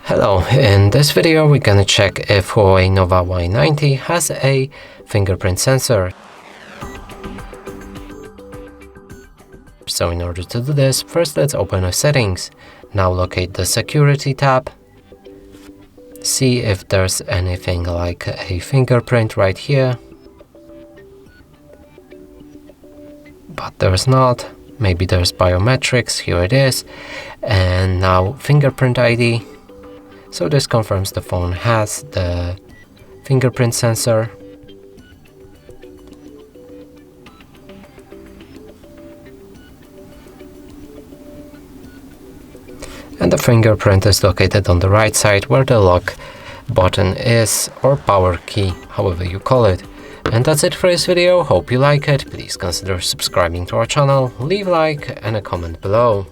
Hello, in this video we're gonna check if Huawei Nova Y90 has a fingerprint sensor. So in order to do this, first let's open our settings. Now locate the security tab. See if there's anything like a fingerprint right here. But there's not. Maybe there's biometrics, here it is. And now fingerprint ID. So this confirms the phone has the fingerprint sensor. And the fingerprint is located on the right side where the lock button is, or power key, however you call it. And that's it for this video. Hope you like it. Please consider subscribing to our channel, leave a like and a comment below.